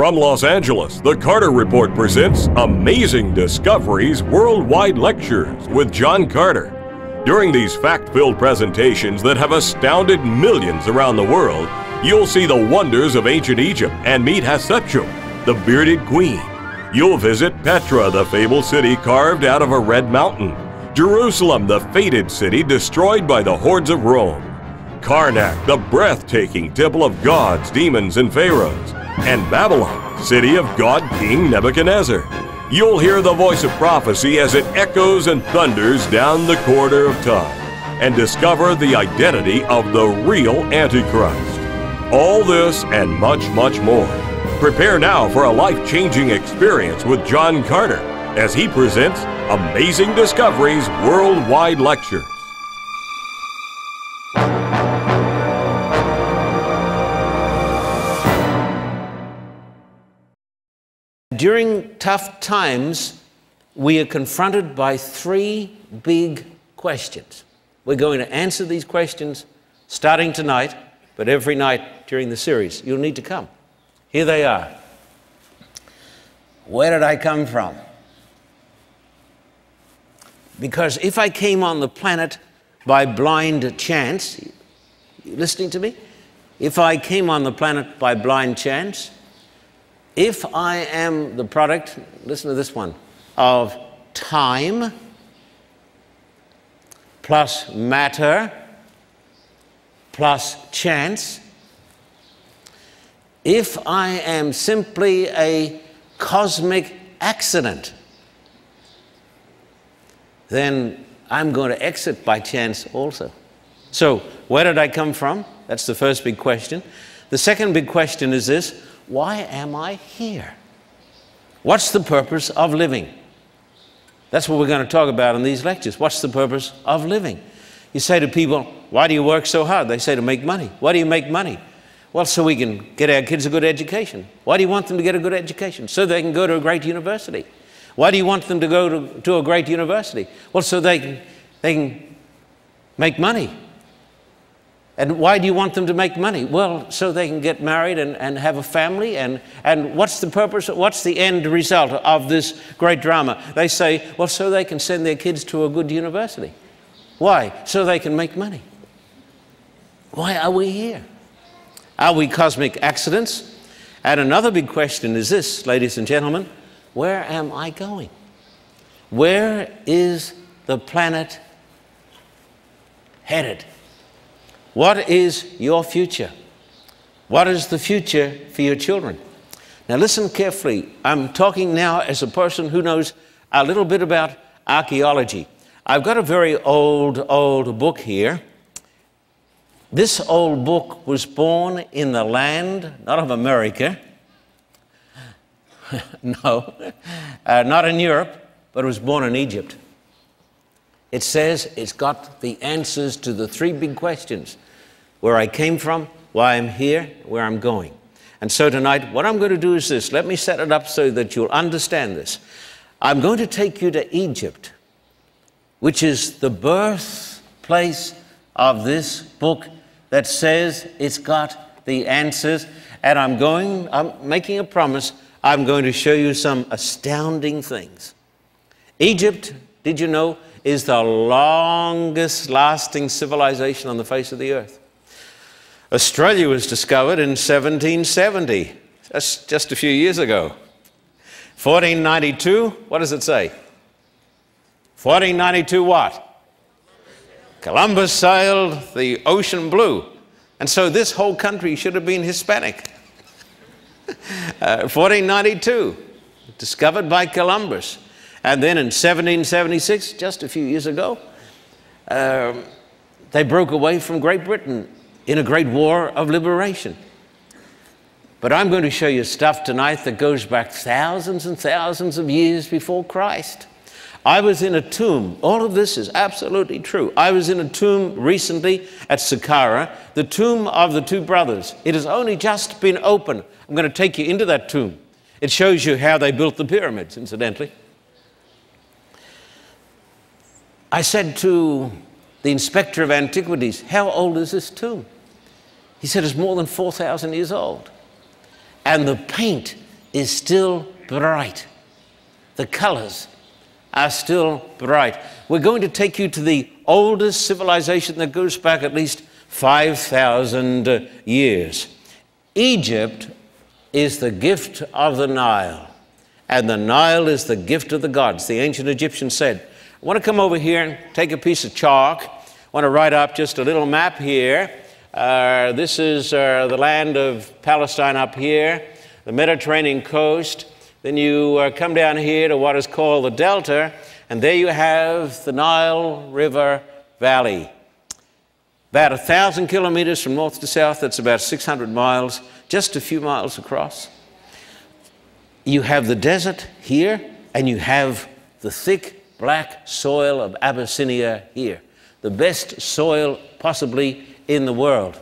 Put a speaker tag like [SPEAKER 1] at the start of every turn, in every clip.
[SPEAKER 1] From Los Angeles, the Carter Report presents Amazing Discoveries Worldwide Lectures with John Carter. During these fact-filled presentations that have astounded millions around the world, you'll see the wonders of ancient Egypt and meet Hatshepsut, the bearded queen. You'll visit Petra, the fabled city carved out of a red mountain, Jerusalem, the fated city destroyed by the hordes of Rome, Karnak, the breathtaking temple of gods, demons, and pharaohs, and Babylon, city of God King Nebuchadnezzar. You'll hear the voice of prophecy as it echoes and thunders down the corridor of time, and discover the identity of the real Antichrist. All this and much, much more. Prepare now for a life-changing experience with John Carter as he presents Amazing Discoveries Worldwide Lectures.
[SPEAKER 2] During tough times, we are confronted by three big questions. We're going to answer these questions starting tonight, but every night during the series. You'll need to come. Here they are. Where did I come from? Because if I came on the planet by blind chance, you listening to me? If I came on the planet by blind chance, if I am the product, listen to this one, of time plus matter plus chance, if I am simply a cosmic accident, then I'm going to exit by chance also. So, where did I come from? That's the first big question. The second big question is this: why am I here? What's the purpose of living? That's what we're going to talk about in these lectures. What's the purpose of living? You say to people, why do you work so hard? They say, to make money. Why do you make money? Well, so we can get our kids a good education. Why do you want them to get a good education? So they can go to a great university. Why do you want them to go to a great university? Well, so they can make money. And why do you want them to make money? Well, so they can get married and have a family. And what's the purpose? What's the end result of this great drama? They say, well, so they can send their kids to a good university. Why? So they can make money. Why are we here? Are we cosmic accidents? And another big question is this, ladies and gentlemen: where am I going? Where is the planet headed? What is your future? What is the future for your children? Now listen carefully. I'm talking now as a person who knows a little bit about archaeology. I've got a very old book here. This old book was born in the land, not of America, no, not in Europe, but it was born in Egypt. It says it's got the answers to the three big questions: where I came from, why I'm here, where I'm going. And so tonight, what I'm going to do is this. Let me set it up so that you'll understand this. I'm going to take you to Egypt, which is the birthplace of this book that says it's got the answers. And I'm making a promise, I'm going to show you some astounding things. Egypt, did you know, is the longest lasting civilization on the face of the earth. Australia was discovered in 1770. That's just a few years ago. 1492, what does it say? 1492 what? Columbus sailed the ocean blue. And so this whole country should have been Hispanic. 1492, discovered by Columbus. And then in 1776, just a few years ago, they broke away from Great Britain in a great war of liberation. But I'm going to show you stuff tonight that goes back thousands and thousands of years before Christ. I was in a tomb. All of this is absolutely true. I was in a tomb recently at Saqqara, the tomb of the two brothers. It has only just been opened. I'm going to take you into that tomb. It shows you how they built the pyramids, incidentally. I said to the inspector of antiquities, how old is this tomb? He said it's more than 4,000 years old. And the paint is still bright. The colors are still bright. We're going to take you to the oldest civilization that goes back at least 5,000 years. Egypt is the gift of the Nile, and the Nile is the gift of the gods. The ancient Egyptians said, I want to come over here and take a piece of chalk. I want to write up just a little map here. This is the land of Palestine up here, the Mediterranean coast. Then you come down here to what is called the Delta, and there you have the Nile River Valley. About 1,000 kilometers from north to south, that's about 600 miles, just a few miles across. You have the desert here, and you have the thick black soil of Abyssinia here, the best soil possibly in the world.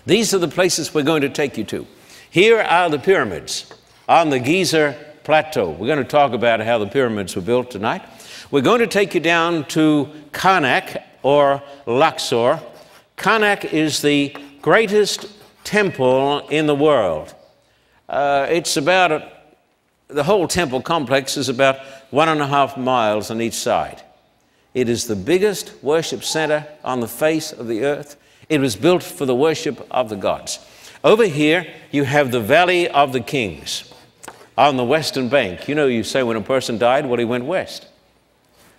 [SPEAKER 2] These are the places we're going to take you to. Here are the pyramids on the Giza Plateau. We're going to talk about how the pyramids were built tonight. We're going to take you down to Karnak, or Luxor. Karnak is the greatest temple in the world. The whole temple complex is about 1.5 miles on each side. It is the biggest worship center on the face of the earth. It was built for the worship of the gods. Over here, you have the Valley of the Kings on the western bank. You know, you say when a person died, well, he went west.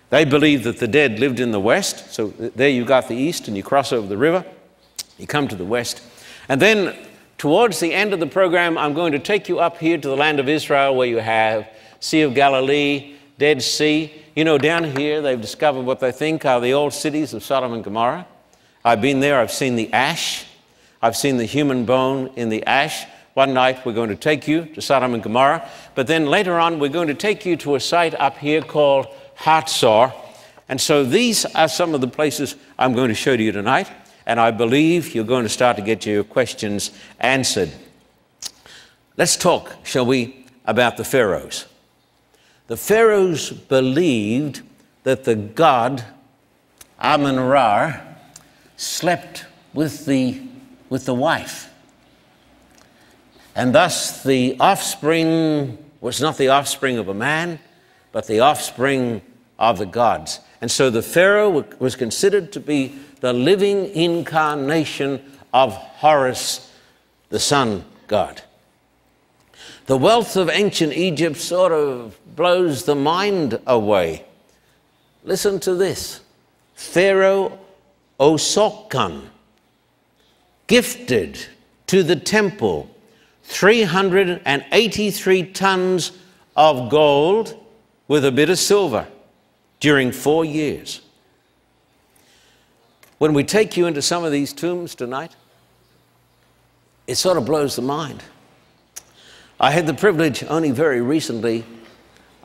[SPEAKER 2] They believed that the dead lived in the west, so there you got the east, and you cross over the river, you come to the west. And then towards the end of the program, I'm going to take you up here to the land of Israel, where you have Sea of Galilee, Dead Sea. You know, down here, they've discovered what they think are the old cities of Sodom and Gomorrah. I've been there, I've seen the ash. I've seen the human bone in the ash. One night, we're going to take you to Sodom and Gomorrah, but then later on, we're going to take you to a site up here called Hatshepsut. And so these are some of the places I'm going to show to you tonight, and I believe you're going to start to get your questions answered. Let's talk, shall we, about the pharaohs. The pharaohs believed that the god Amun-Ra slept with the wife, and thus the offspring was not the offspring of a man, but the offspring of the gods. And so the Pharaoh was considered to be the living incarnation of Horus, the sun god. The wealth of ancient Egypt sort of blows the mind away. Listen to this. Pharaoh Osokkan gifted to the temple 383 tons of gold with a bit of silver during 4 years. When we take you into some of these tombs tonight, it sort of blows the mind. I had the privilege only very recently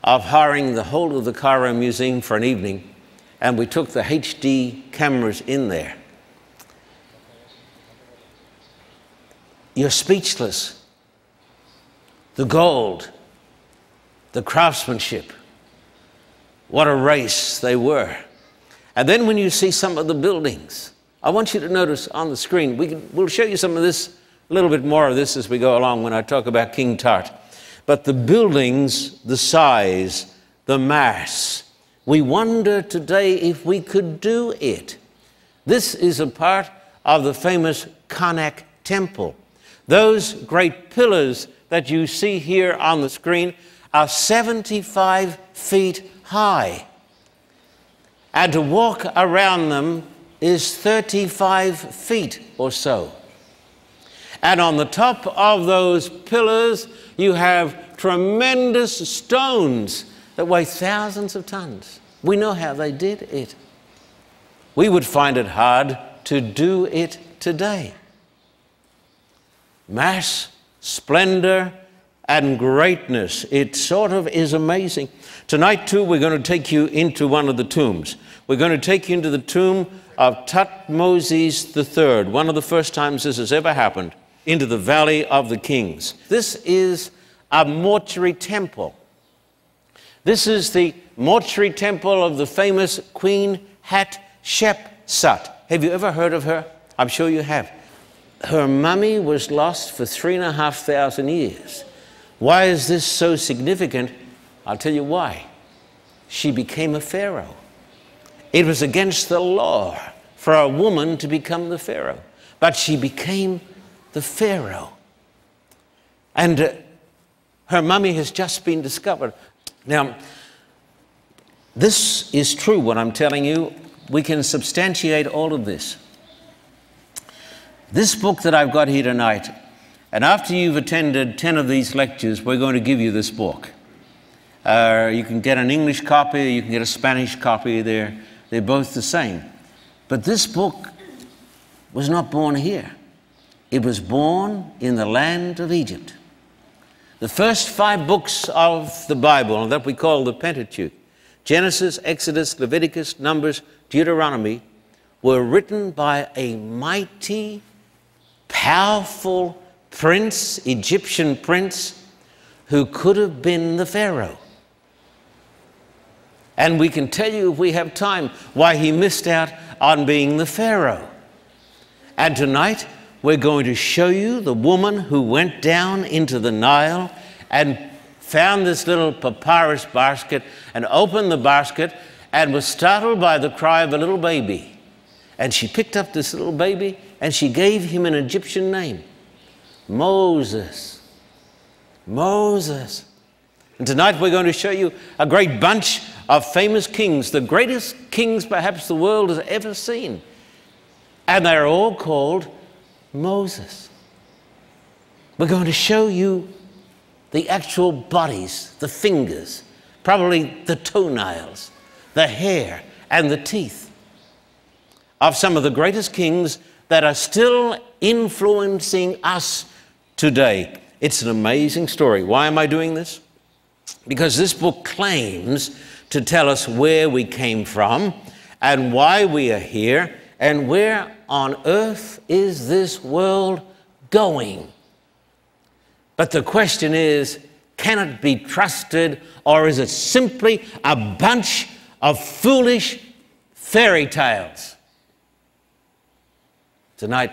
[SPEAKER 2] of hiring the whole of the Cairo Museum for an evening, and we took the HD cameras in there. You're speechless. The gold, the craftsmanship, what a race they were. And then when you see some of the buildings, I want you to notice on the screen, we'll show you some of this, a little bit more of this as we go along when I talk about King Tut. But the buildings, the size, the mass, we wonder today if we could do it. This is a part of the famous Karnak temple. Those great pillars that you see here on the screen are 75 feet high. And to walk around them is 35 feet or so. And on the top of those pillars, you have tremendous stones that weigh thousands of tons. We know how they did it. We would find it hard to do it today. Mass, splendor, and greatness. It sort of is amazing. Tonight, too, we're going to take you into one of the tombs. We're going to take you into the tomb of Thutmose III, one of the first times this has ever happened, into the Valley of the Kings. This is a mortuary temple. This is the mortuary temple of the famous Queen Hatshepsut. Have you ever heard of her? I'm sure you have. Her mummy was lost for 3,500 years. Why is this so significant? I'll tell you why. She became a Pharaoh. It was against the law for a woman to become the Pharaoh, but she became the Pharaoh. And her mummy has just been discovered. Now, this is true, what I'm telling you. We can substantiate all of this. This book that I've got here tonight, and after you've attended 10 of these lectures, we're going to give you this book. You can get an English copy, you can get a Spanish copy. They're both the same. But this book was not born here. It was born in the land of Egypt. The first 5 books of the Bible that we call the Pentateuch, Genesis, Exodus, Leviticus, Numbers, Deuteronomy, were written by a mighty, powerful prince, Egyptian prince, who could have been the Pharaoh. And we can tell you, if we have time, why he missed out on being the Pharaoh. And tonight, we're going to show you the woman who went down into the Nile and found this little papyrus basket and opened the basket and was startled by the cry of a little baby. And she picked up this little baby and she gave him an Egyptian name, Moses. Moses. And tonight we're going to show you a great bunch of famous kings, the greatest kings perhaps the world has ever seen. And they're all called Moses. We're going to show you the actual bodies, the fingers, probably the toenails, the hair, and the teeth of some of the greatest kings that are still influencing us today. It's an amazing story. Why am I doing this? Because this book claims to tell us where we came from and why we are here and where on earth is this world going. But the question is, can it be trusted, or is it simply a bunch of foolish fairy tales? Tonight,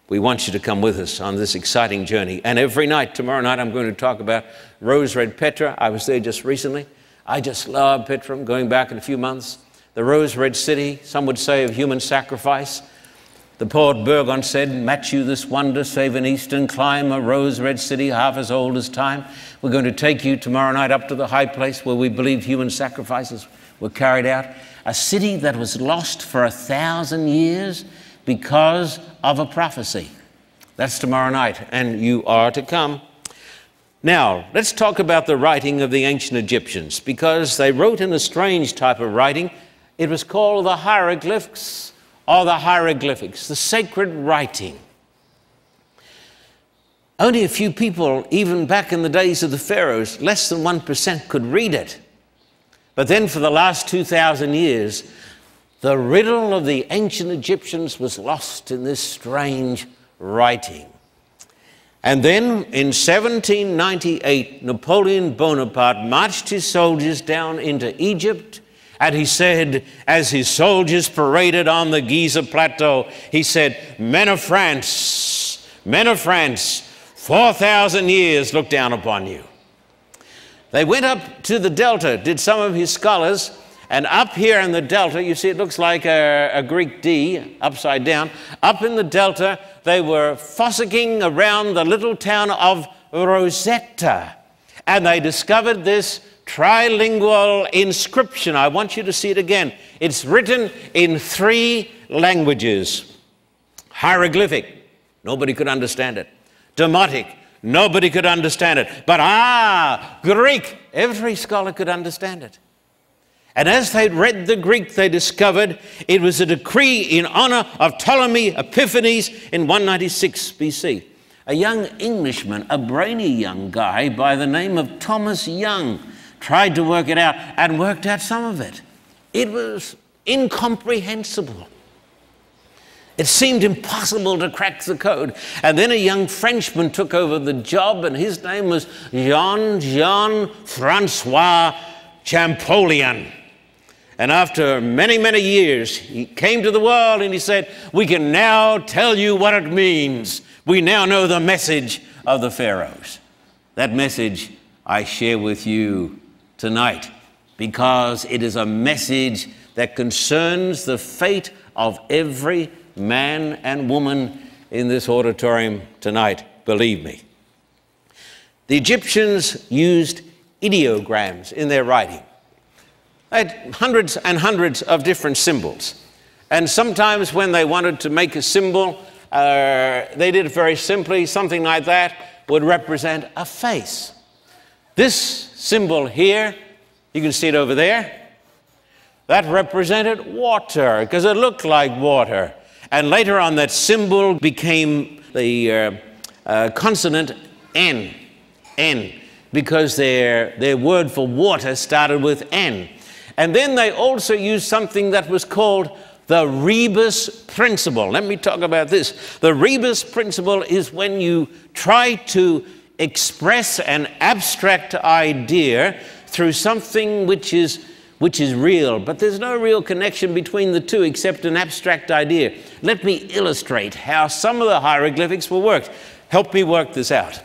[SPEAKER 2] we want you to come with us on this exciting journey. And every night, tomorrow night, I'm going to talk about Rose Red Petra. I was there just recently. I just love Petra. I'm going back in a few months. The Rose Red City, some would say of human sacrifice. The poet Burgon said, "Match you this wonder, save an eastern clime, a rose-red city half as old as time." We're going to take you tomorrow night up to the high place where we believe human sacrifices were carried out. A city that was lost for 1,000 years because of a prophecy. That's tomorrow night, and you are to come. Now, let's talk about the writing of the ancient Egyptians, because they wrote in a strange type of writing. It was called the hieroglyphs, or the hieroglyphics, the sacred writing. Only a few people, even back in the days of the pharaohs, less than 1% could read it. But then for the last 2,000 years, the riddle of the ancient Egyptians was lost in this strange writing. And then in 1798, Napoleon Bonaparte marched his soldiers down into Egypt. And he said, as his soldiers paraded on the Giza Plateau, he said, men of France, 4,000 years look down upon you. They went up to the Delta, did some of his scholars, and up here in the Delta, you see it looks like a Greek D, upside down. Up in the Delta, they were fossicking around the little town of Rosetta, and they discovered this trilingual inscription. I want you to see it again. It's written in 3 languages. Hieroglyphic, nobody could understand it. Demotic, nobody could understand it. But Greek, every scholar could understand it. And as they read the Greek, they discovered it was a decree in honor of Ptolemy Epiphanes in 196 BC. A young Englishman, a brainy young guy by the name of Thomas Young, tried to work it out and worked out some of it. It was incomprehensible. It seemed impossible to crack the code. And then a young Frenchman took over the job, and his name was Jean-Francois Champollion. And after many, many years, he came to the world and he said, we can now tell you what it means. We now know the message of the pharaohs. That message I share with you tonight because it is a message that concerns the fate of every man and woman in this auditorium tonight, believe me. The Egyptians used ideograms in their writing. They had hundreds and hundreds of different symbols. And sometimes when they wanted to make a symbol, they did it very simply. Something like that would represent a face. This symbol here, you can see it over there, that represented water because it looked like water. And later on, that symbol became the consonant N, because their word for water started with N. And then they also used something that was called the rebus principle. Let me talk about this. The rebus principle is when you try to express an abstract idea through something which is real, but there's no real connection between the two except an abstract idea. Let me illustrate how some of the hieroglyphics will work. Help me work this out.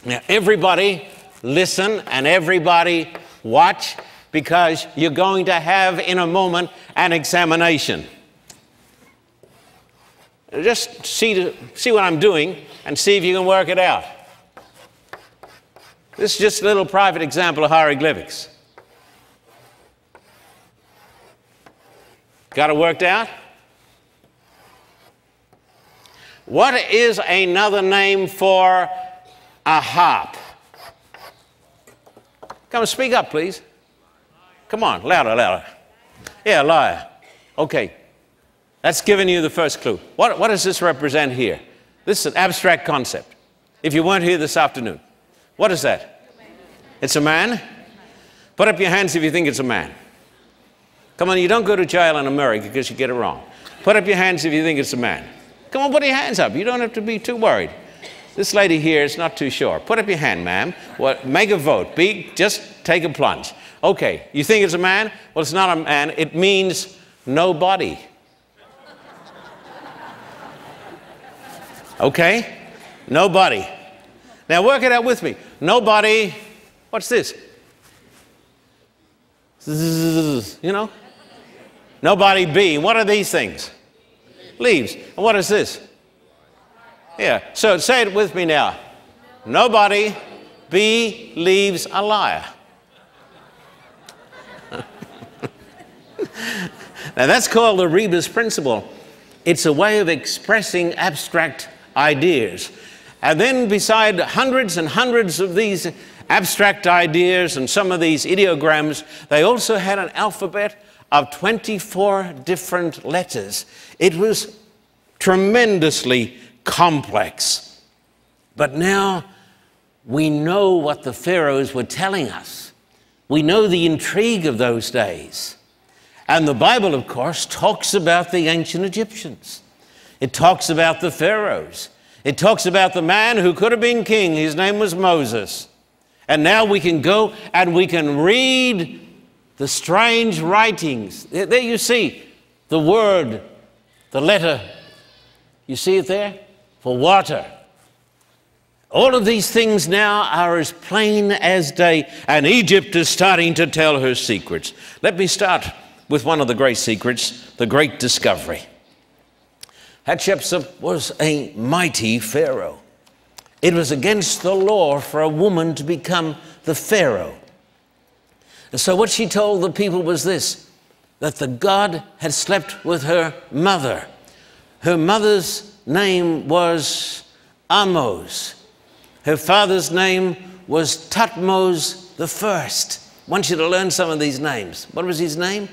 [SPEAKER 2] Now, everybody listen and everybody watch, because you're going to have in a moment an examination. Just see what I'm doing and see if you can work it out. This is just a little private example of hieroglyphics. Got it worked out? What is another name for a harp? Come and speak up, please. Come on, louder, louder. Yeah, lyre. Okay, that's giving you the first clue. What does this represent here? This is an abstract concept. If you weren't here this afternoon, what is that? It's a man? Put up your hands if you think it's a man. Come on, you don't go to jail in America because you get it wrong. Put up your hands if you think it's a man. Come on, put your hands up. You don't have to be too worried. This lady here is not too sure. Put up your hand, ma'am. Well, make a vote. Just take a plunge. Okay, you think it's a man? Well, it's not a man. It means nobody. Okay? Nobody. Now work it out with me. Nobody. What's this? You know? Nobody be. What are these things? Leaves. And what is this? Yeah. So say it with me now. Nobody be leaves a liar. Now that's called the rebus principle. It's a way of expressing abstract ideas. And then beside hundreds and hundreds of these abstract ideas and some of these ideograms, they also had an alphabet of 24 different letters. It was tremendously complex. But now we know what the pharaohs were telling us. We know the intrigue of those days. And the Bible, of course, talks about the ancient Egyptians. It talks about the pharaohs. It talks about the man who could have been king. His name was Moses. And now we can go and we can read the strange writings. There you see the word, the letter. You see it there? For water. All of these things now are as plain as day, and Egypt is starting to tell her secrets. Let me start with one of the great secrets, the great discovery. Hatshepsut was a mighty pharaoh. It was against the law for a woman to become the pharaoh. And so what she told the people was this, that the god had slept with her mother. Her mother's name was Amos. Her father's name was Thutmose the First. I want you to learn some of these names. What was his name?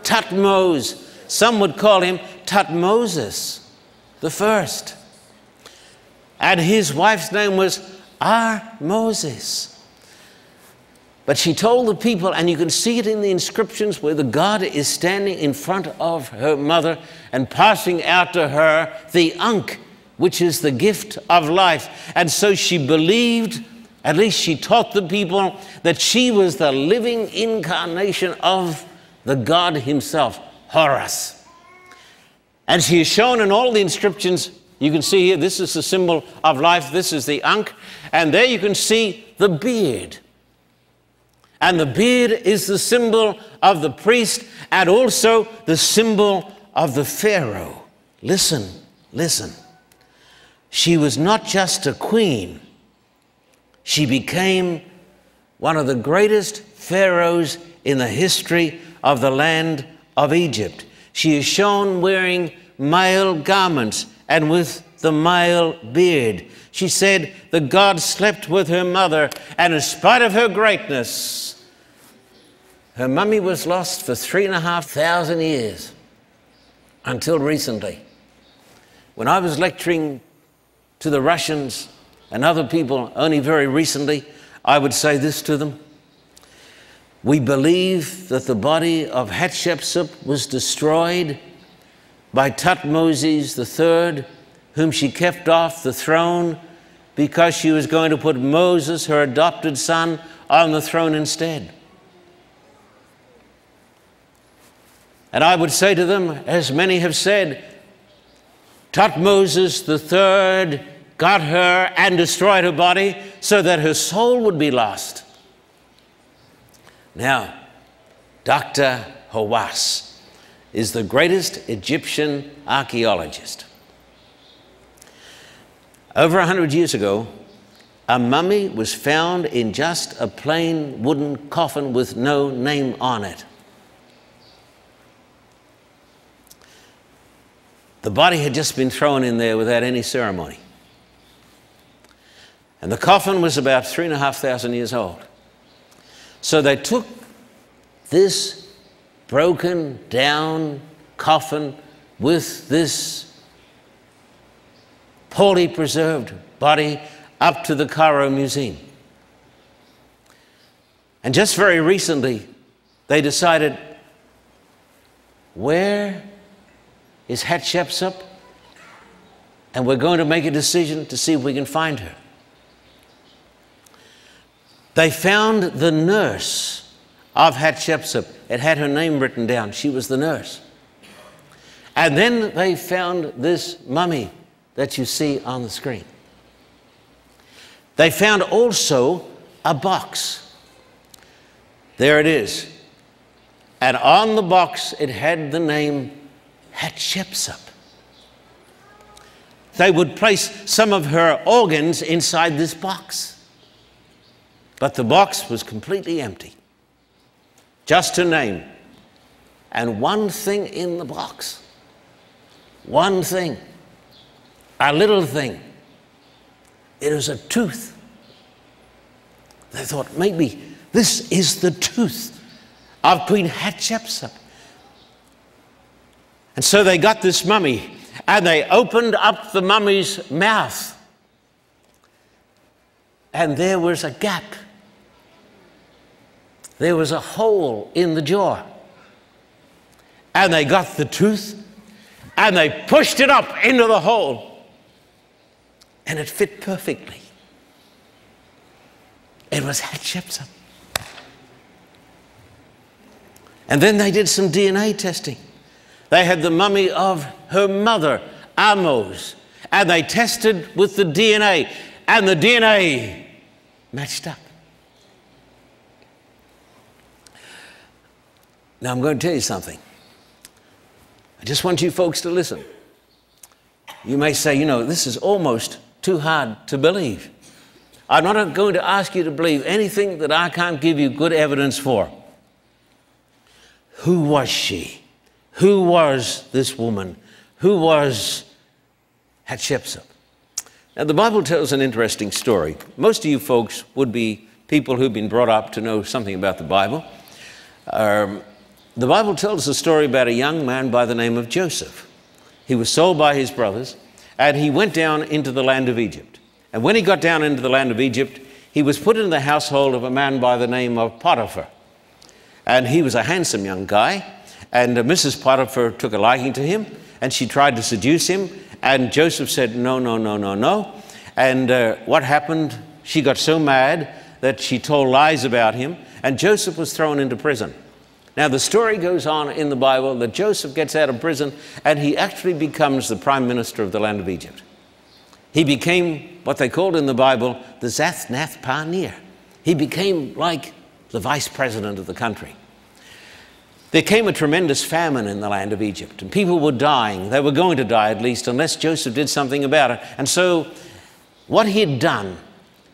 [SPEAKER 2] Thutmose. Some would call him Thutmoses the First. And his wife's name was Moses. But she told the people, and you can see it in the inscriptions where the god is standing in front of her mother and passing out to her the Ankh, which is the gift of life. And so she believed, at least she taught the people, that she was the living incarnation of the god himself, Horus. And she is shown in all the inscriptions You can see here, this is the symbol of life. This is the Ankh. And there you can see the beard. And the beard is the symbol of the priest and also the symbol of the Pharaoh. Listen, listen. She was not just a queen. She became one of the greatest pharaohs in the history of the land of Egypt. She is shown wearing male garments and with the male beard. She said the god slept with her mother, and in spite of her greatness, her mummy was lost for 3,500 years until recently. When I was lecturing to the Russians and other people only very recently, I would say this to them: we believe that the body of Hatshepsut was destroyed by Thutmoses III, whom she kept off the throne because she was going to put Moses, her adopted son, on the throne instead. And I would say to them, as many have said, Thutmoses III got her and destroyed her body so that her soul would be lost. Now, Dr. Hawass is the greatest Egyptian archaeologist. Over 100 years ago, a mummy was found in just a plain wooden coffin with no name on it. The body had just been thrown in there without any ceremony. And the coffin was about 3,500 years old. So they took this broken down coffin with this poorly preserved body up to the Cairo Museum. And just very recently, they decided, where is Hatshepsut? And we're going to make a decision to see if we can find her. They found the nurse of Hatshepsut. It had her name written down. She was the nurse. And then they found this mummy that you see on the screen. They found also a box. There it is. And on the box, it had the name Hatshepsut. They would place some of her organs inside this box. But the box was completely empty. Just her name. And one thing in the box. One thing. A little thing. It was a tooth. They thought, maybe this is the tooth of Queen Hatshepsut. And so they got this mummy and they opened up the mummy's mouth. And there was a gap. There was a hole in the jaw. And they got the tooth and they pushed it up into the hole. And it fit perfectly. It was Hatshepsut. And then they did some DNA testing. They had the mummy of her mother, Ahmose, and they tested with the DNA, and the DNA matched up. Now I'm going to tell you something. I just want you folks to listen. You may say, you know, this is almost too hard to believe. I'm not going to ask you to believe anything that I can't give you good evidence for. Who was she? Who was this woman? Who was Hatshepsut? Now, the Bible tells an interesting story. Most of you folks would be people who've been brought up to know something about the Bible. The Bible tells a story about a young man by the name of Joseph. He was sold by his brothers, and he went down into the land of Egypt. And when he got down into the land of Egypt, he was put in the household of a man by the name of Potiphar. And he was a handsome young guy, and Mrs. Potiphar took a liking to him, and she tried to seduce him, and Joseph said, no, no, no, no, no. And what happened? She got so mad that she told lies about him, and Joseph was thrown into prison. Now, the story goes on in the Bible that Joseph gets out of prison, and he actually becomes the prime minister of the land of Egypt. He became what they called in the Bible the Zathnath Paneer. He became like the vice president of the country. There came a tremendous famine in the land of Egypt, and people were dying. They were going to die, at least, unless Joseph did something about it. And so what he had done,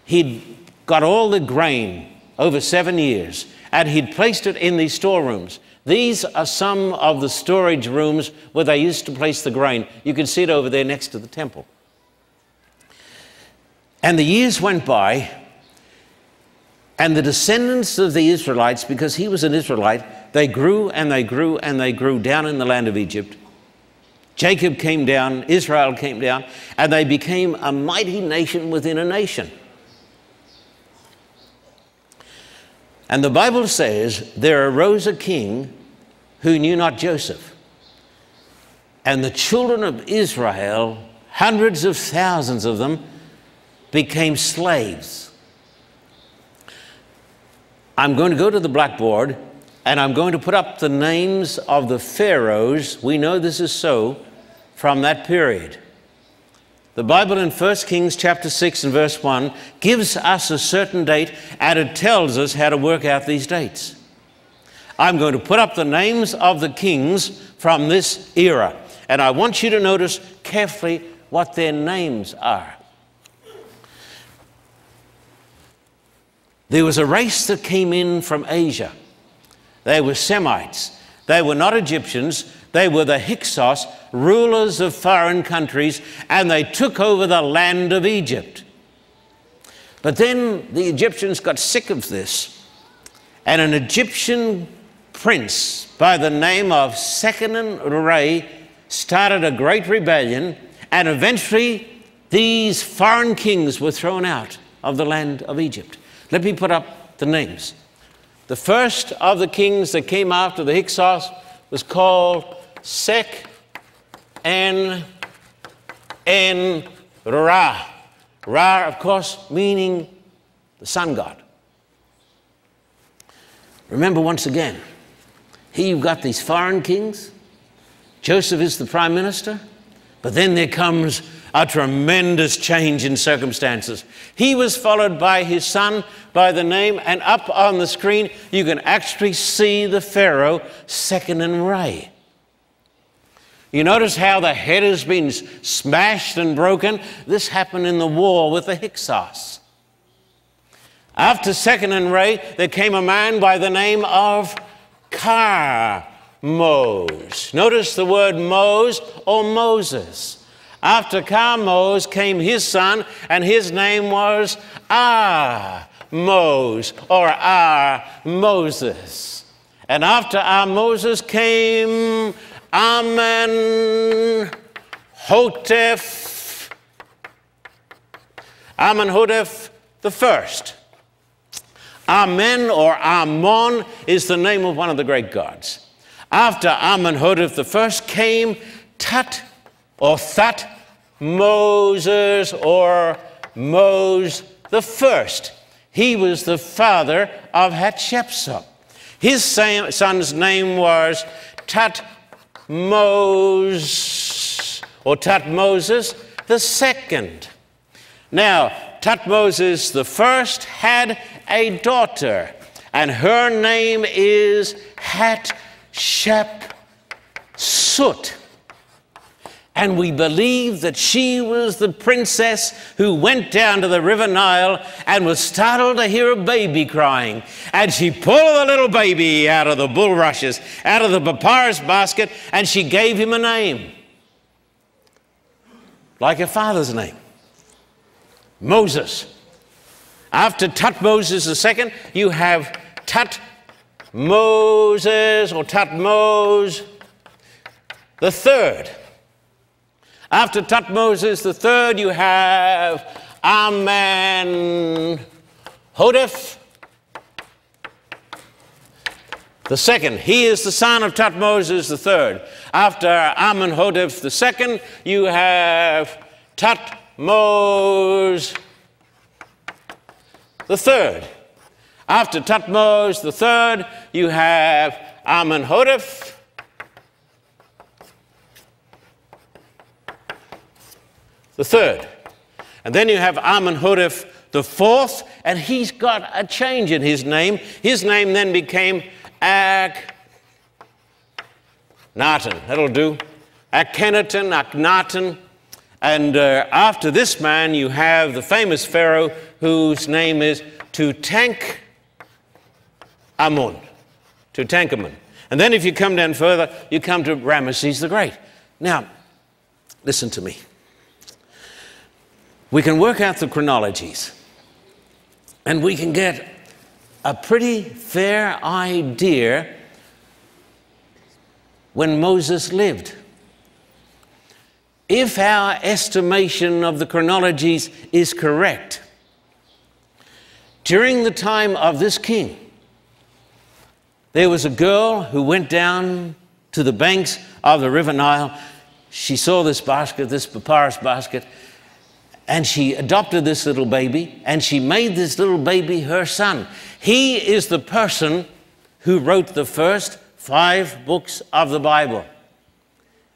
[SPEAKER 2] he'd got all the grain over 7 years, and he'd placed it in these storerooms. These are some of the storage rooms where they used to place the grain. You can see it over there next to the temple. And the years went by, and the descendants of the Israelites, because he was an Israelite, they grew and they grew and they grew down in the land of Egypt. Jacob came down, Israel came down, and they became a mighty nation within a nation. And the Bible says, there arose a king who knew not Joseph. And the children of Israel, hundreds of thousands of them, became slaves. I'm going to go to the blackboard, and I'm going to put up the names of the pharaohs. We know this is so from that period. The Bible in 1 Kings chapter 6 and verse 1 gives us a certain date, and it tells us how to work out these dates. I'm going to put up the names of the kings from this era, and I want you to notice carefully what their names are. There was a race that came in from Asia. They were Semites. They were not Egyptians. They were the Hyksos, rulers of foreign countries, and they took over the land of Egypt. But then the Egyptians got sick of this, and an Egyptian prince by the name of Rd started a great rebellion, and eventually these foreign kings were thrown out of the land of Egypt. Let me put up the names. The first of the kings that came after the Hyksos was called Sekn-Enra. Ra, of course, meaning the sun god. Remember once again, here you've got these foreign kings. Joseph is the prime minister, but then there comes a tremendous change in circumstances. He was followed by his son by the name, and up on the screen you can actually see the Pharaoh, Sekn-Enra. You notice how the head has been smashed and broken? This happened in the war with the Hyksos. After Sekn-Enra, there came a man by the name of Moses. Notice the word Moses or Moses. After Moses came his son, and his name was Moses or Moses. And after Moses came Amenhotep the first. Amen or Amon is the name of one of the great gods. After Amenhotep the first came Moses or Moses the first. He was the father of Hatshepsut. His son's name was Tutmosis or Tutmosis the second. Now, Tutmosis the first had a daughter, and her name is Hatshepsut. And we believe that she was the princess who went down to the river Nile and was startled to hear a baby crying. And she pulled the little baby out of the bulrushes, out of the papyrus basket, and she gave him a name, like her father's name, Moses. After Tutmosis II, you have Tutmosis or Tutmos the third. After Tutmosis III, you have Amenhotep the second. He is the son of Tutmosis III. After Amenhotep II, you have Tutmos the third. After Tutmos the third, you have Amenhotep the third. And then you have Amenhotep the fourth, and he's got a change in his name. His name then became Akhenaten. That'll do. Akhenaten. And after this man, you have the famous pharaoh whose name is Tutankhamun. Tutankhamun. And then if you come down further, you come to Ramesses the Great. Now, listen to me. We can work out the chronologies, and we can get a pretty fair idea when Moses lived. If our estimation of the chronologies is correct, during the time of this king, there was a girl who went down to the banks of the River Nile. She saw this basket, this papyrus basket, and she adopted this little baby, and she made this little baby her son. He is the person who wrote the first 5 books of the Bible.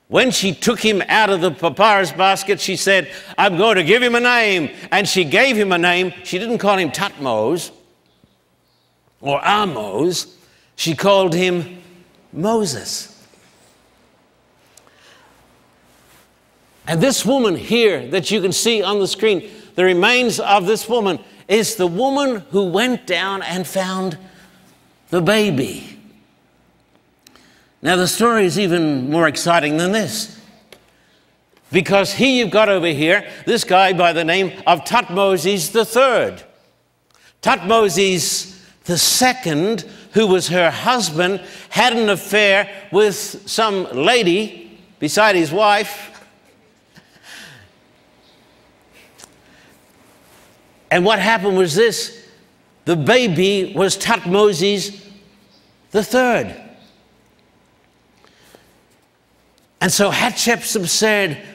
[SPEAKER 2] When she took him out of the papyrus basket, she said, I'm going to give him a name. And she gave him a name. She didn't call him Thutmose or Ahmose. She called him Moses. And this woman here that you can see on the screen, the remains of this woman, is the woman who went down and found the baby. Now, the story is even more exciting than this, because here you've got over here this guy by the name of Thutmoses III. Thutmoses II, who was her husband, had an affair with some lady beside his wife. And what happened was this: the baby was Thutmoses III. And so Hatshepsut said,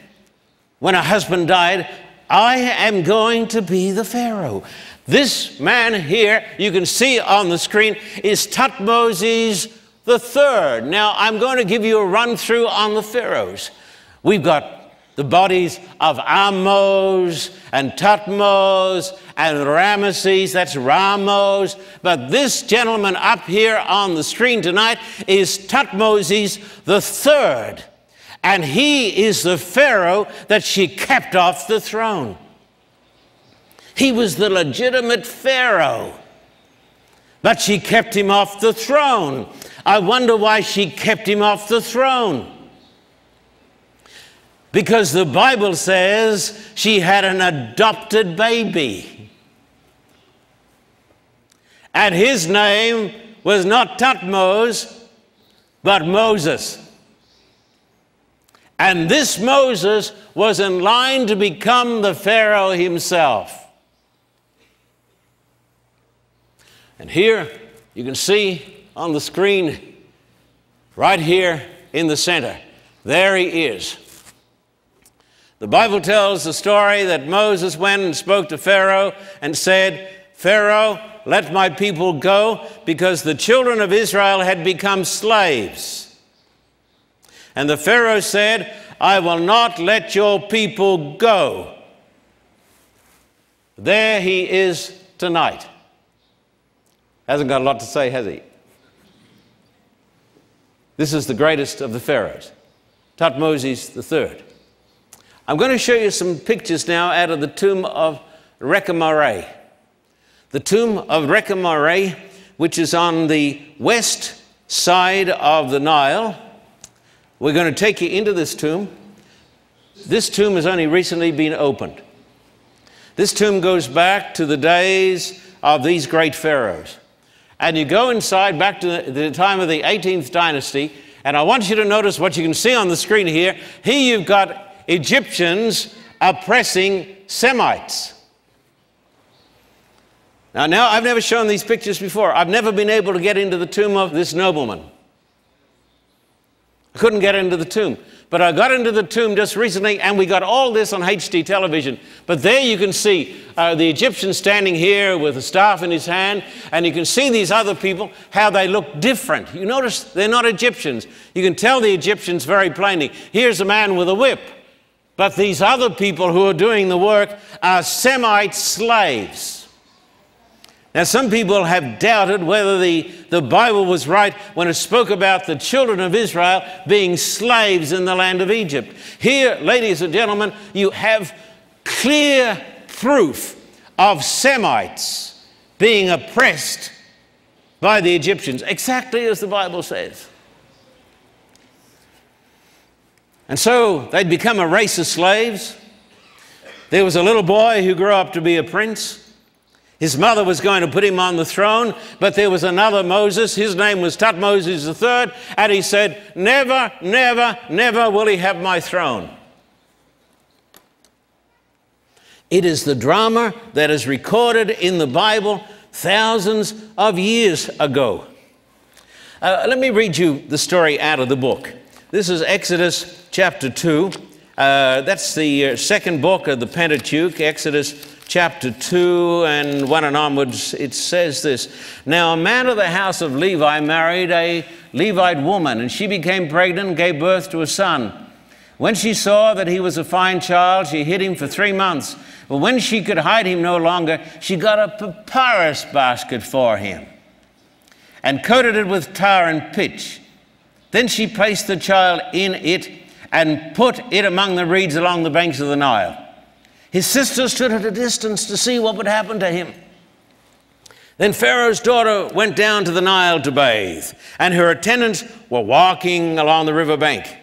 [SPEAKER 2] when her husband died, I am going to be the Pharaoh. This man here, you can see on the screen, is Thutmoses III. Now, I'm going to give you a run-through on the pharaohs. We've got the bodies of Ahmose and Thutmose and Ramesses, that's Ramos. But this gentleman up here on the screen tonight is Thutmoses III. And he is the Pharaoh that she kept off the throne. He was the legitimate Pharaoh, but she kept him off the throne. I wonder why she kept him off the throne. Because the Bible says she had an adopted baby. And his name was not Thutmose, but Moses. And this Moses was in line to become the Pharaoh himself. And here you can see on the screen, right here in the center, there he is. The Bible tells the story that Moses went and spoke to Pharaoh and said, Pharaoh, let my people go, because the children of Israel had become slaves. And the Pharaoh said, I will not let your people go. There he is tonight. Hasn't got a lot to say, has he? This is the greatest of the pharaohs, Thutmoses III. I'm going to show you some pictures now out of the tomb of Rekhmare. The tomb of Rekhmare, which is on the west side of the Nile. We're going to take you into this tomb. This tomb has only recently been opened. This tomb goes back to the days of these great pharaohs. And you go inside back to the time of the 18th dynasty, and I want you to notice what you can see on the screen here. Here you've got Egyptians oppressing Semites. Now, I've never shown these pictures before. I've never been able to get into the tomb of this nobleman. I couldn't get into the tomb. But I got into the tomb just recently, and we got all this on HD television. But there you can see the Egyptian standing here with a staff in his hand, and you can see these other people, how they look different. You notice they're not Egyptians. You can tell the Egyptians very plainly. Here's a man with a whip. But these other people who are doing the work are Semite slaves. Now, some people have doubted whether the Bible was right when it spoke about the children of Israel being slaves in the land of Egypt. Here, ladies and gentlemen, you have clear proof of Semites being oppressed by the Egyptians, exactly as the Bible says. And so they'd become a race of slaves. There was a little boy who grew up to be a prince. His mother was going to put him on the throne, but there was another Moses. His name was Hatshepsut III, and he said, never, never, never will he have my throne. It is the drama that is recorded in the Bible thousands of years ago. Let me read you the story out of the book. This is Exodus chapter 2. That's the second book of the Pentateuch, Exodus chapter 2 and 1 and onwards. It says this: Now a man of the house of Levi married a Levite woman, and she became pregnant and gave birth to a son. When she saw that he was a fine child, she hid him for 3 months. But when she could hide him no longer, she got a papyrus basket for him and coated it with tar and pitch. Then she placed the child in it and put it among the reeds along the banks of the Nile. His sister stood at a distance to see what would happen to him. Then Pharaoh's daughter went down to the Nile to bathe, and her attendants were walking along the river bank.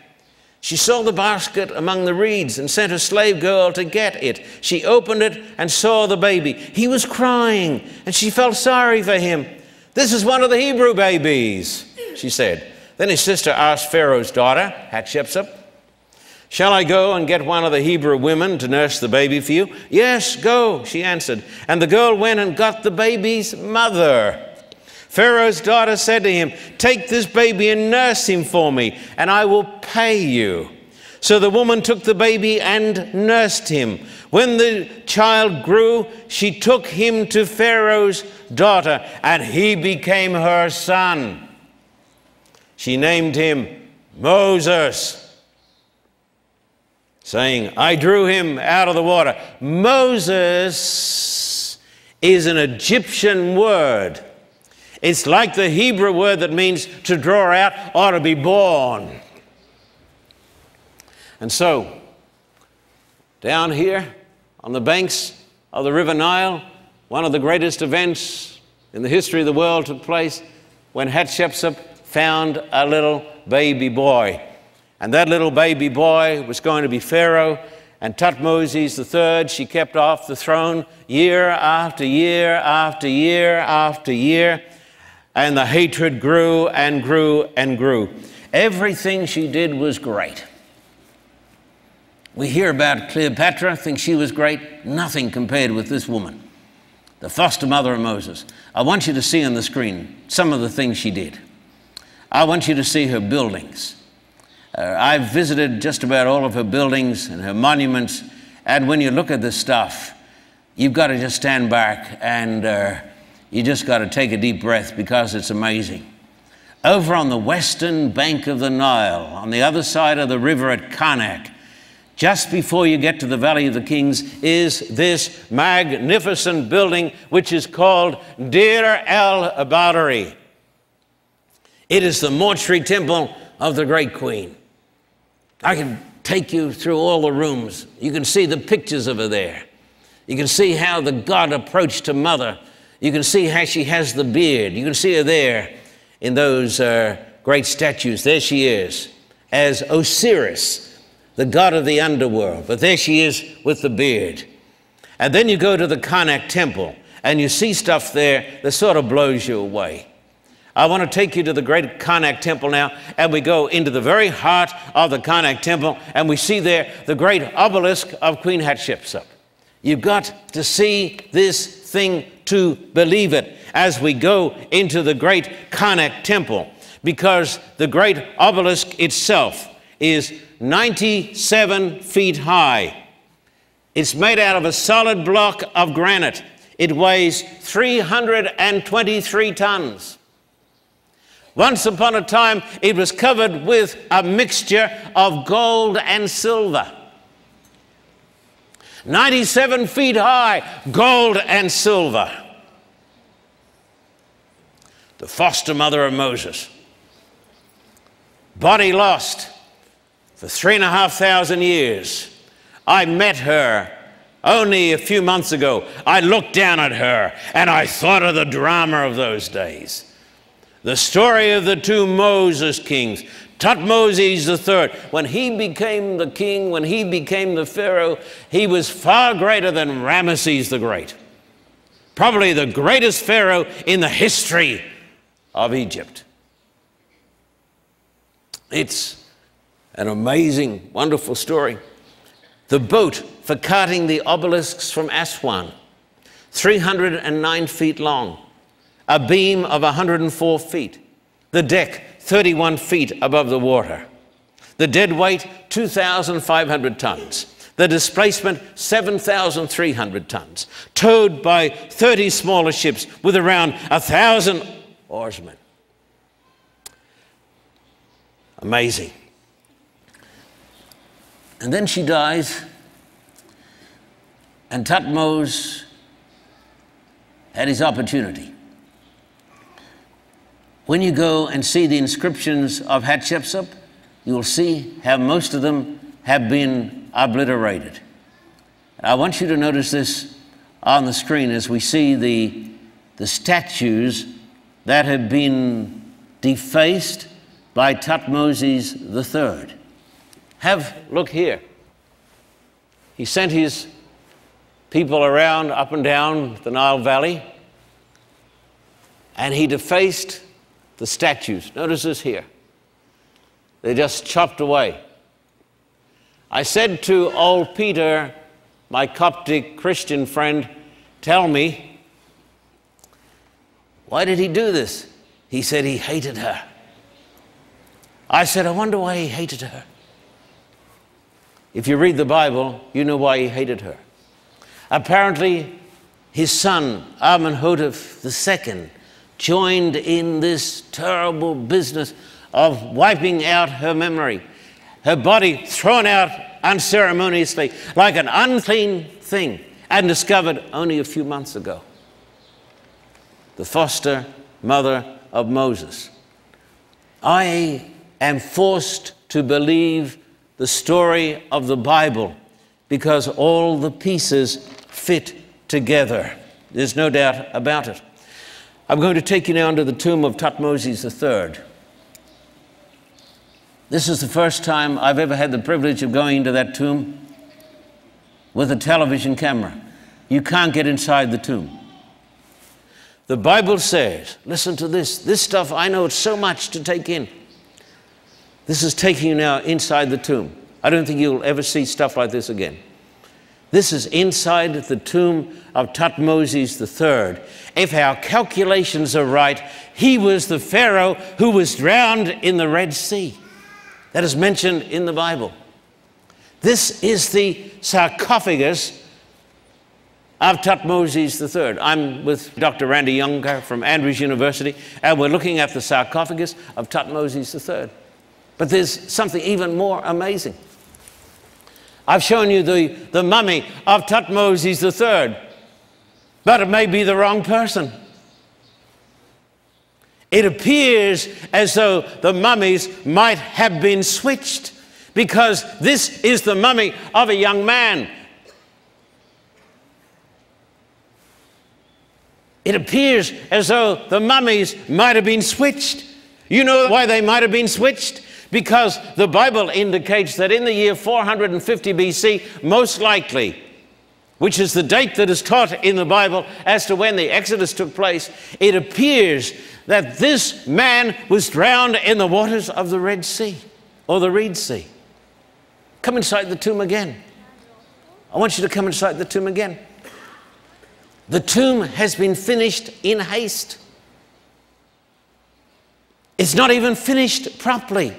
[SPEAKER 2] She saw the basket among the reeds and sent a slave girl to get it. She opened it and saw the baby. He was crying, and she felt sorry for him. "This is one of the Hebrew babies," she said. Then his sister asked Pharaoh's daughter, Hatshepsut, "Shall I go and get one of the Hebrew women to nurse the baby for you?" "Yes, go," she answered. And the girl went and got the baby's mother. Pharaoh's daughter said to him, "Take this baby and nurse him for me, and I will pay you." So the woman took the baby and nursed him. When the child grew, she took him to Pharaoh's daughter, and he became her son. She named him Moses, saying, "I drew him out of the water." Moses is an Egyptian word. It's like the Hebrew word that means to draw out or to be born. And so, down here on the banks of the River Nile, one of the greatest events in the history of the world took place when Hatshepsut found a little baby boy. And that little baby boy was going to be Pharaoh, and Hatshepsut III, she kept off the throne year after year after year after year, and the hatred grew and grew and grew. Everything she did was great. We hear about Cleopatra, think she was great. Nothing compared with this woman, the foster mother of Moses. I want you to see on the screen some of the things she did. I want you to see her buildings. I've visited just about all of her buildings and her monuments, and when you look at this stuff, you've got to just stand back and you just got to take a deep breath because it's amazing. Over on the western bank of the Nile, on the other side of the river at Karnak, just before you get to the Valley of the Kings, is this magnificent building which is called Deir el-Badari. It is the mortuary temple of the great queen. I can take you through all the rooms. You can see the pictures of her there. You can see how the god approached her mother. You can see how she has the beard. You can see her there in those great statues. There she is as Osiris, the god of the underworld. But there she is with the beard. And then you go to the Karnak temple and you see stuff there that sort of blows you away. I want to take you to the great Karnak temple now, and we go into the very heart of the Karnak temple, and we see there the great obelisk of Queen Hatshepsut. You've got to see this thing to believe it as we go into the great Karnak temple, because the great obelisk itself is 97 feet high. It's made out of a solid block of granite. It weighs 323 tons. Once upon a time, it was covered with a mixture of gold and silver. 97 feet high, gold and silver. The foster mother of Moses. Body lost for 3,500 years. I met her only a few months ago. I looked down at her and I thought of the drama of those days. The story of the two Moses kings, Thutmose III. When he became the king, when he became the Pharaoh, he was far greater than Ramesses the Great. Probably the greatest Pharaoh in the history of Egypt. It's an amazing, wonderful story. The boat for carting the obelisks from Aswan, 309 feet long, a beam of 104 feet, the deck 31 feet above the water, the dead weight 2,500 tons, the displacement 7,300 tons, towed by 30 smaller ships with around 1,000 oarsmen. Amazing. And then she dies, and Thutmose had his opportunity. When you go and see the inscriptions of Hatshepsut, you'll see how most of them have been obliterated. I want you to notice this on the screen as we see the statues that have been defaced by Thutmose III. Look here. He sent his people around, up and down the Nile Valley, and he defaced the statues. Notice this here. They're just chopped away. I said to old Peter, my Coptic Christian friend, tell me, why did he do this? He said he hated her. I said, I wonder why he hated her. If you read the Bible, you know why he hated her. Apparently, his son, Amenhotep II, joined in this terrible business of wiping out her memory, her body thrown out unceremoniously like an unclean thing, and discovered only a few months ago. The foster mother of Moses. I am forced to believe the story of the Bible because all the pieces fit together. There's no doubt about it. I'm going to take you now to the tomb of Thutmose III. This is the first time I've ever had the privilege of going into that tomb with a television camera. You can't get inside the tomb. The Bible says, listen to this stuff, I know it's so much to take in. This is taking you now inside the tomb. I don't think you'll ever see stuff like this again. This is inside the tomb of Thutmose III. If our calculations are right, he was the Pharaoh who was drowned in the Red Sea. That is mentioned in the Bible. This is the sarcophagus of Thutmose III. I'm with Dr. Randy Younger from Andrews University, and we're looking at the sarcophagus of Thutmose III. But there's something even more amazing. I've shown you the mummy of Thutmose III, but it may be the wrong person. It appears as though the mummies might have been switched, because this is the mummy of a young man. It appears as though the mummies might have been switched. You know why they might have been switched? Because the Bible indicates that in the year 450 BC, most likely, which is the date that is taught in the Bible as to when the Exodus took place, it appears that this man was drowned in the waters of the Red Sea, or the Reed Sea. Come inside the tomb again. I want you to come inside the tomb again. The tomb has been finished in haste. It's not even finished properly.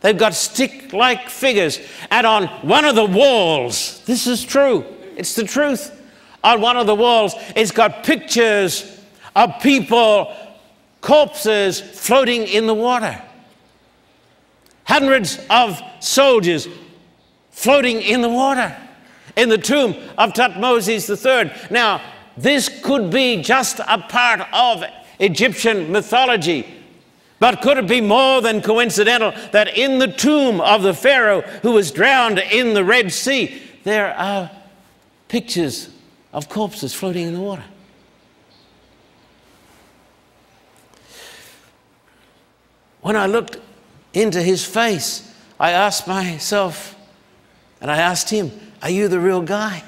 [SPEAKER 2] They've got stick-like figures. And on one of the walls, this is true, it's the truth. On one of the walls, it's got pictures of people, corpses floating in the water. Hundreds of soldiers floating in the water. in the tomb of Thutmose III. Now, this could be just a part of Egyptian mythology, but could it be more than coincidental that in the tomb of the Pharaoh who was drowned in the Red Sea, there are pictures of corpses floating in the water? When I looked into his face, I asked myself, and I asked him, are you the real guy?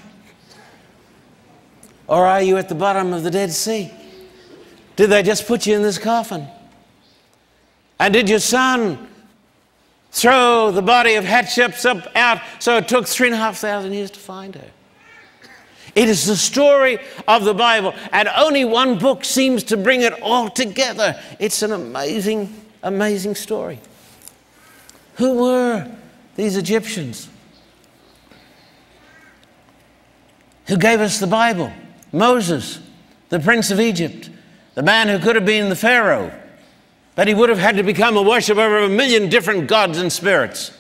[SPEAKER 2] Or are you at the bottom of the Dead Sea? Did they just put you in this coffin? And did your son throw the body of Hatshepsut out so it took 3,500 years to find her? It is the story of the Bible, and only one book seems to bring it all together. It's an amazing, amazing story. Who were these Egyptians who gave us the Bible? Moses, the prince of Egypt, the man who could have been the Pharaoh, but he would have had to become a worshiper of 1,000,000 different gods and spirits.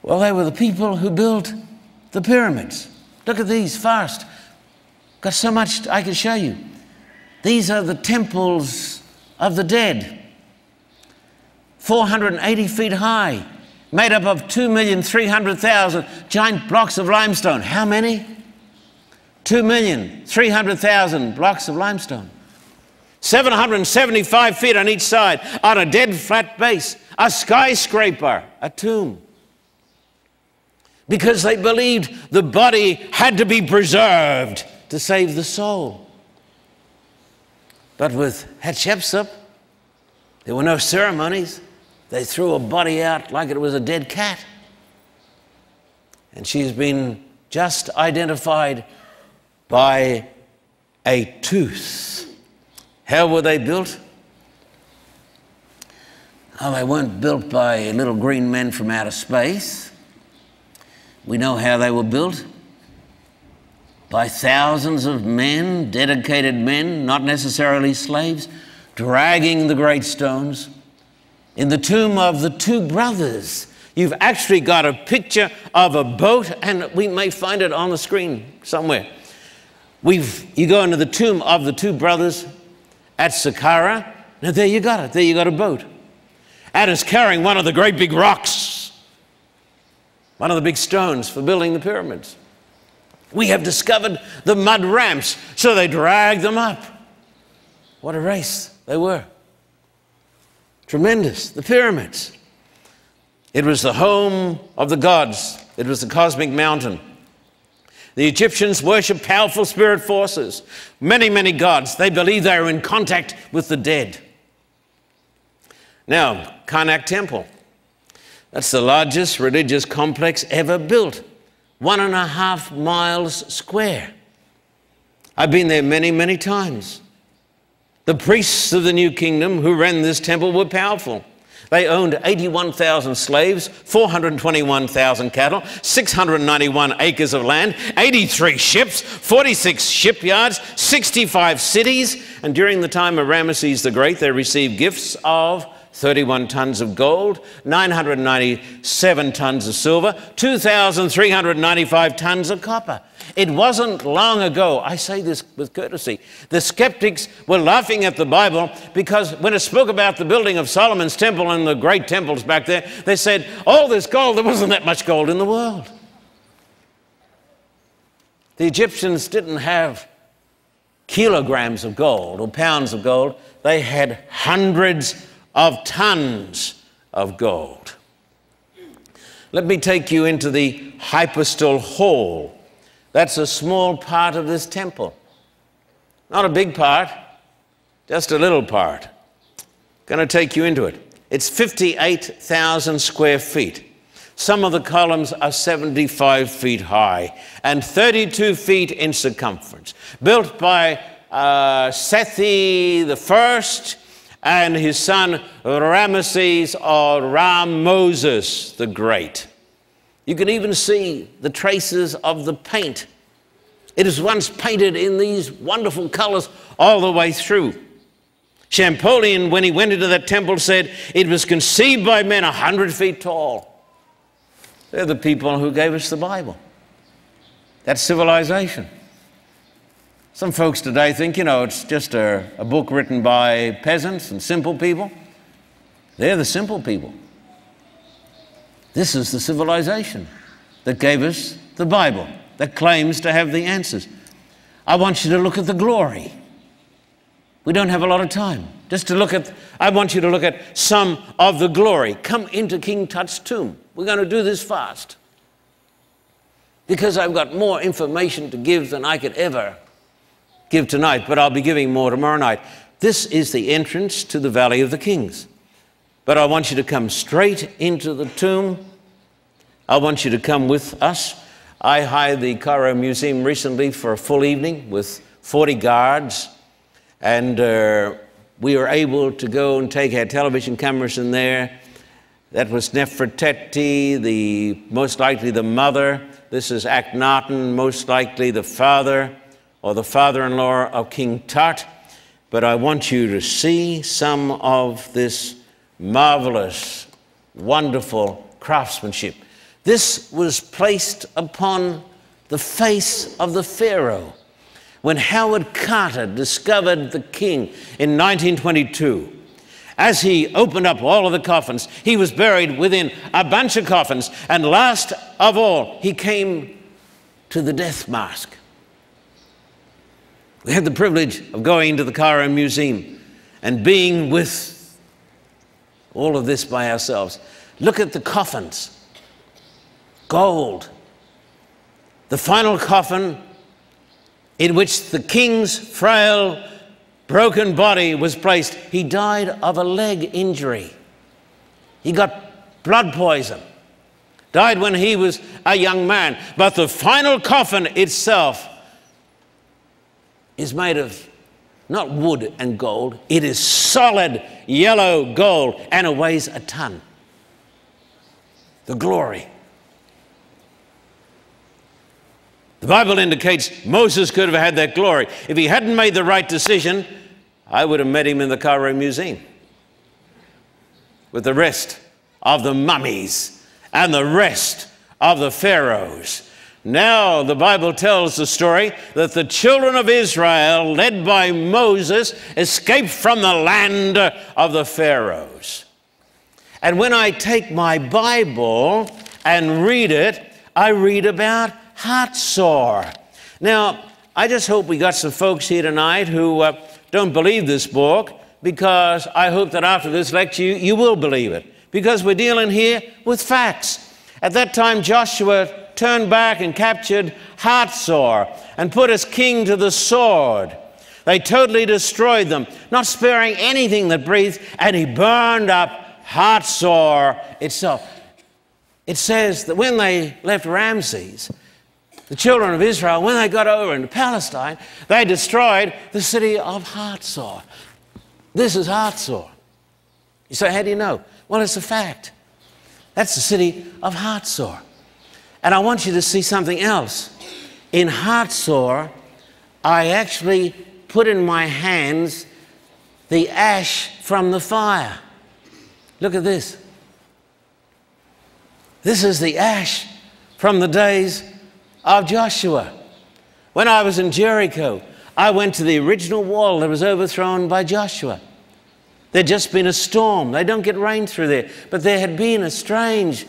[SPEAKER 2] Well, they were the people who built the pyramids. Look at these fast. Got so much I can show you. These are the temples of the dead, 480 feet high, made up of 2,300,000 giant blocks of limestone. How many? 2,300,000 blocks of limestone. 775 feet on each side, on a dead flat base, a skyscraper, a tomb. Because they believed the body had to be preserved to save the soul. But with Hatshepsut, there were no ceremonies. They threw a body out like it was a dead cat. And she's been just identified by a tooth. How were they built? Oh, they weren't built by little green men from outer space. We know how they were built. By thousands of men, dedicated men, not necessarily slaves, dragging the great stones. In the tomb of the two brothers, you've actually got a picture of a boat, and we may find it on the screen somewhere. You go into the tomb of the two brothers at Saqqara. Now there you got it. There you got a boat. And it's carrying one of the great big rocks, one of the big stones for building the pyramids. We have discovered the mud ramps, so they dragged them up. What a race they were. Tremendous, the pyramids. It was the home of the gods. It was the cosmic mountain. The Egyptians worshipped powerful spirit forces, many, many gods. They believed they were in contact with the dead. Now, Karnak Temple. That's the largest religious complex ever built, 1.5 miles square. I've been there many, many times. The priests of the New Kingdom who ran this temple were powerful. They owned 81,000 slaves, 421,000 cattle, 691 acres of land, 83 ships, 46 shipyards, 65 cities, and during the time of Ramesses the Great, they received gifts of 31 tons of gold, 997 tons of silver, 2,395 tons of copper. It wasn't long ago, I say this with courtesy, the skeptics were laughing at the Bible because when it spoke about the building of Solomon's temple and the great temples back there, they said, all this gold, there wasn't that much gold in the world. The Egyptians didn't have kilograms of gold or pounds of gold. They had hundreds of tons of gold. Let me take you into the hypostyle hall. That's a small part of this temple. Not a big part, just a little part. Going to take you into it. It's 58,000 square feet. Some of the columns are 75 feet high and 32 feet in circumference. Built by Sethi I and his son Ramesses or Moses the Great. You can even see the traces of the paint. It was once painted in these wonderful colors all the way through. Champollion, when he went into that temple, said it was conceived by men 100 feet tall. They're the people who gave us the Bible. That's civilization. Some folks today think, it's just a book written by peasants and simple people. They're the simple people. This is the civilization that gave us the Bible, that claims to have the answers. I want you to look at the glory. We don't have a lot of time. I want you to look at some of the glory. Come into King Tut's tomb. We're going to do this fast, because I've got more information to give than I could ever give tonight, but I'll be giving more tomorrow night. This is the entrance to the Valley of the Kings. But I want you to come straight into the tomb. I want you to come with us. I hired the Cairo Museum recently for a full evening with 40 guards, and we were able to go and take our television cameras in there. That was Nefertiti, most likely the mother. This is Akhenaten, most likely the father or the father-in-law of King Tut. But I want you to see some of this marvelous, wonderful craftsmanship. This was placed upon the face of the Pharaoh when Howard Carter discovered the king in 1922. As he opened up all of the coffins, he was buried within a bunch of coffins, and last of all, he came to the death mask. We had the privilege of going into the Cairo Museum and being with all of this by ourselves. Look at the coffins. Gold. The final coffin in which the king's frail, broken body was placed. He died of a leg injury. He got blood poison. Died when he was a young man. But the final coffin itself is made of not wood and gold. It is solid yellow gold, and it weighs a ton. The glory. The Bible indicates Moses could have had that glory. If he hadn't made the right decision, I would have met him in the Cairo Museum with the rest of the mummies and the rest of the pharaohs. Now the Bible tells the story that the children of Israel, led by Moses, escaped from the land of the pharaohs. And when I take my Bible and read it, I read about Hatshepsut. Now, I just hope we got some folks here tonight who don't believe this book, because I hope that after this lecture you will believe it, because we're dealing here with facts. At that time, Joshua turned back and captured Hatshepsut and put as king to the sword. They totally destroyed them, not sparing anything that breathed, and he burned up Hatshepsut itself. It says that when they left Ramses, the children of Israel, when they got over into Palestine, they destroyed the city of Hatshepsut. This is Hatshepsut. You say, how do you know? Well, it's a fact. That's the city of Hatshepsut. And I want you to see something else. In Hatshepsut, I actually put in my hands the ash from the fire. Look at this. This is the ash from the days of Joshua. When I was in Jericho, I went to the original wall that was overthrown by Joshua. There'd just been a storm. They don't get rain through there. But there had been a strange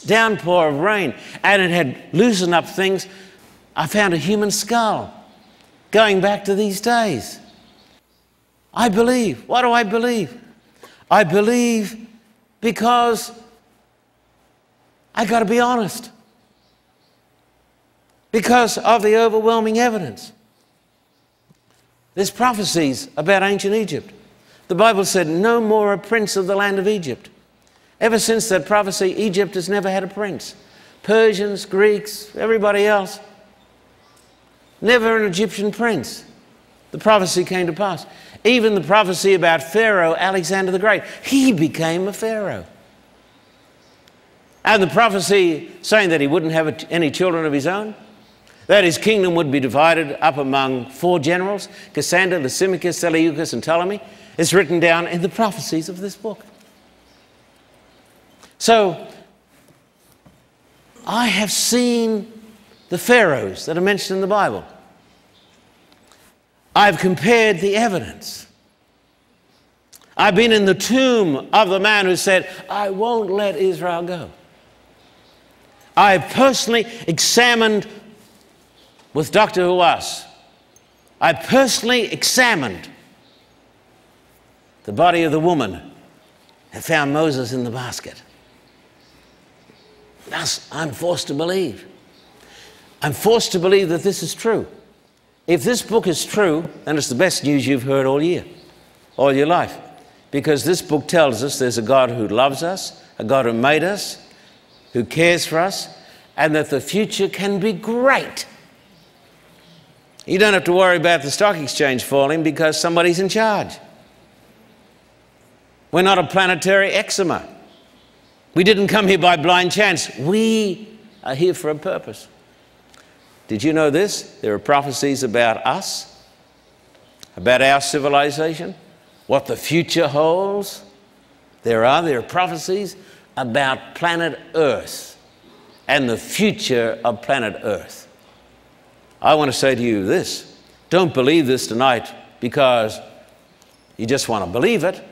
[SPEAKER 2] downpour of rain, and it had loosened up things. I found a human skull going back to these days. I believe. Why do I believe? I believe because I got to be honest. Because of the overwhelming evidence. There's prophecies about ancient Egypt. The Bible said, no more a prince of the land of Egypt. Ever since that prophecy, Egypt has never had a prince. Persians, Greeks, everybody else. Never an Egyptian prince. The prophecy came to pass. Even the prophecy about Pharaoh, Alexander the Great, he became a pharaoh. And the prophecy saying that he wouldn't have any children of his own, that his kingdom would be divided up among 4 generals, Cassander, Lysimachus, Seleucus, and Ptolemy, is written down in the prophecies of this book. So, I have seen the pharaohs that are mentioned in the Bible. I've compared the evidence. I've been in the tomb of the man who said, I won't let Israel go. I personally examined with Dr. Huas. I personally examined the body of the woman and found Moses in the basket. Thus, I'm forced to believe. I'm forced to believe that this is true. If this book is true, then it's the best news you've heard all year, all your life. Because this book tells us there's a God who loves us, a God who made us, who cares for us, and that the future can be great. You don't have to worry about the stock exchange falling because somebody's in charge. We're not a planetary eczema. We didn't come here by blind chance. We are here for a purpose. Did you know this? There are prophecies about us, about our civilization, what the future holds. There are prophecies about planet Earth and the future of planet Earth. I want to say to you this: don't believe this tonight because you just want to believe it.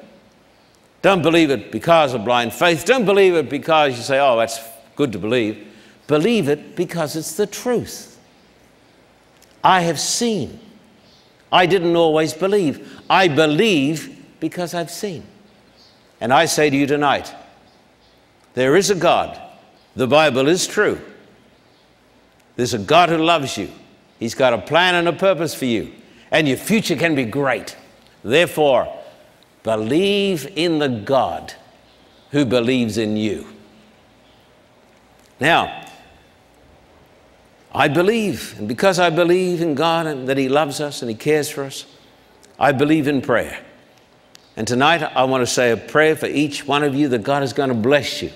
[SPEAKER 2] Don't believe it because of blind faith. Don't believe it because you say, oh, that's good to believe. Believe it because it's the truth. I have seen. I didn't always believe. I believe because I've seen. And I say to you tonight, there is a God. The Bible is true. There's a God who loves you. He's got a plan and a purpose for you. And your future can be great. Therefore, believe in the God who believes in you. Now, I believe, and because I believe in God and that He loves us and He cares for us, I believe in prayer. And tonight I want to say a prayer for each one of you that God is going to bless you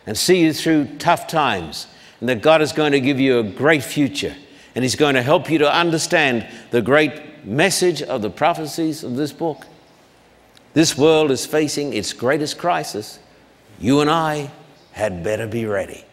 [SPEAKER 2] and see you through tough times, and that God is going to give you a great future, and He's going to help you to understand the great message of the prophecies of this book. This world is facing its greatest crisis. You and I had better be ready.